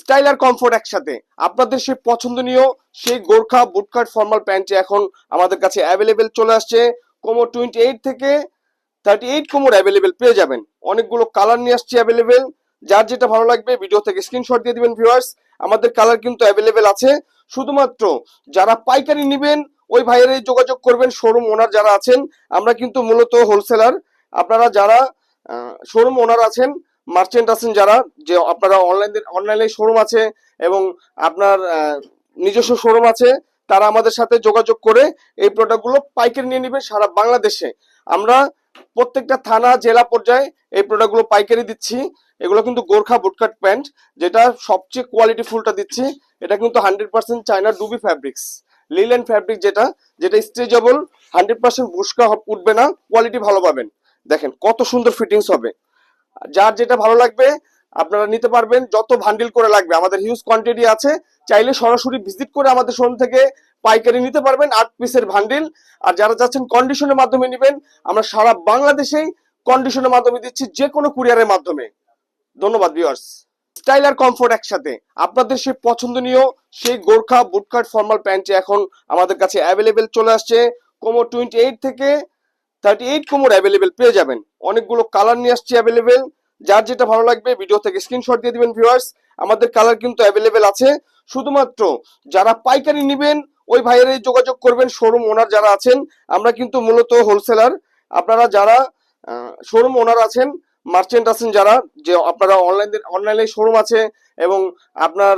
Style আর comfort একসাথে। আপনাদের সেই পছন্দনীয় সেই গোর্খা বুটকাট ফর্মাল প্যান্টটি এখন আমাদের কাছে অ্যাভেলেবেল চলে আসছে। কোমর 28 থেকে 38 কোমর অ্যাভেলেবেল পেয়ে যাবেন। অনেকগুলো কালার নিয়ে আসছে অ্যাভেলেবেল। যার যেটা ভালো লাগবে ভিডিও থেকে স্ক্রিনশট দিয়ে দিবেন ভিউয়ার্স। আমাদের কালার কিন্তু অ্যাভেলেবেল আছে। শুধুমাত্র যারা পাইকারি নেবেন ওই ভাইয়েরাই যোগাযোগ করবেন, শোরুম ওনার যারা আছেন। আমরা কিন্তু মূলত হোলসেলার। আপনারা যারা শোরুম ওনার আছেন, মার্চেন্ট আছেন, যারা যে আপনারা অনলাইনে শোরুম আছে এবং আপনার নিজস্ব শোরুম আছে, তারা আমাদের সাথে যোগাযোগ করে এই প্রোডাক্টগুলো পাইকারি নিয়ে নেবেন সারা বাংলাদেশে। আমরা প্রত্যেকটা থানা জেলা পর্যায়ে এই প্রোডাক্টগুলো পাইকারি দিচ্ছি। এগুলো কিন্তু গোর্খা বুটকাট প্যান্ট, যেটা সবচেয়ে কোয়ালিটি ফুলটা দিচ্ছি। এটা কিন্তু 100% চায়না ডুবি ফ্যাব্রিক্স, লিলেন ফ্যাব্রিক, যেটা যেটা স্ট্রেচেবল, 100% বুশকা উঠবে না, কোয়ালিটি ভালো পাবেন। দেখেন কত সুন্দর ফিটিংস হবে। যার যেটা ভালো লাগবে আপনারা নিতে পারবেন, যত ভান্ডিল করে লাগবে আমাদের হিউজ কোয়ান্টিটি আছে। চাইলে সরাসরি ভিজিট করে আমাদের শোরুম থেকে পাইকারি নিতে পারবেন 8 পিসের ভান্ডিল। আর যারা যাচ্ছেন কন্ডিশনের মাধ্যমে নেবেন, আমরা সারা বাংলাদেশেই কন্ডিশনের মাধ্যমে দিচ্ছি, যে কোনো কুরিয়ারের মাধ্যমে। ধন্যবাদ ভিউয়ার্স। স্টাইল আর কমফোর্ট একসাথে। আপনাদের সেই পছন্দনীয় সেই গোর্খা বুটকাট ফর্মাল প্যান্টটি এখন আমাদের কাছে অ্যাভেলেবেল চলে আসছে। কোমর 28 থেকে 38 কোমর অ্যাভেলেবেল পেয়ে যাবেন। অনেকগুলো কালার নিয়ে আসছে অ্যাভেলেবেল। যার যেটা ভালো লাগবে ভিডিও থেকে স্ক্রিনশট দিয়ে দিবেন ভিউয়ার্স। আমাদের কালার কিন্তু অ্যাভেলেবেল আছে। শুধুমাত্র যারা পাইকারি নেবেন ওই ভাইয়েরাই যোগাযোগ করবেন, শোরুম ওনার যারা আছেন। আমরা কিন্তু মূলত হোলসেলার। আপনারা যারা শোরুম ওনার আছেন, মার্চেন্ট আছেন, যারা যে আপনারা অনলাইনে শোরুম আছে এবং আপনার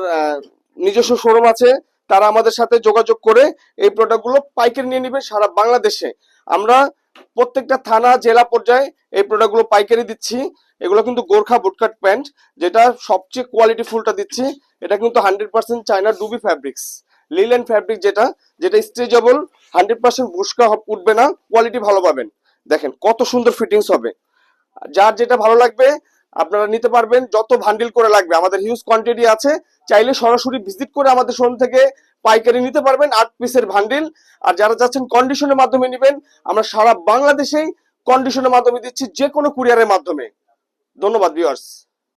নিজস্ব শোরুম আছে, তারা আমাদের সাথে যোগাযোগ করে এই প্রোডাক্টগুলো পাইকারি নিয়ে নেবেন সারা বাংলাদেশে। আমরা প্রত্যেকটা থানা জেলা পর্যায়ে এই প্রোডাক্টগুলো পাইকারি দিচ্ছি। এগুলো কিন্তু গোর্খা বুটকাট প্যান্ট, যেটা সবচেয়ে কোয়ালিটি ফুলটা দিচ্ছি। এটা কিন্তু 100% চায়না ডুবি ফ্যাব্রিক্স, লিলেন ফ্যাব্রিক, যেটা যেটা স্ট্রেচেবল, 100% বুশকা উঠবে না, কোয়ালিটি ভালো পাবেন। দেখেন কত সুন্দর ফিটিংস হবে। যার যেটা ভালো লাগবে আপনারা নিতে পারবেন, যত ভান্ডিল করে লাগবে আমাদের হিউজ কোয়ান্টিটি আছে। চাইলে সরাসরি ভিজিট করে আমাদের শোরুম থেকে পাইকারি নিতে পারবেন 8 পিসের ভান্ডিল। আর যারা যাচ্ছেন কন্ডিশনের মাধ্যমে নেবেন, আমরা সারা বাংলাদেশেই কন্ডিশনের মাধ্যমে দিচ্ছি, যে কোনো কুরিয়ারের মাধ্যমে। ধন্যবাদ ভিউয়ার্স।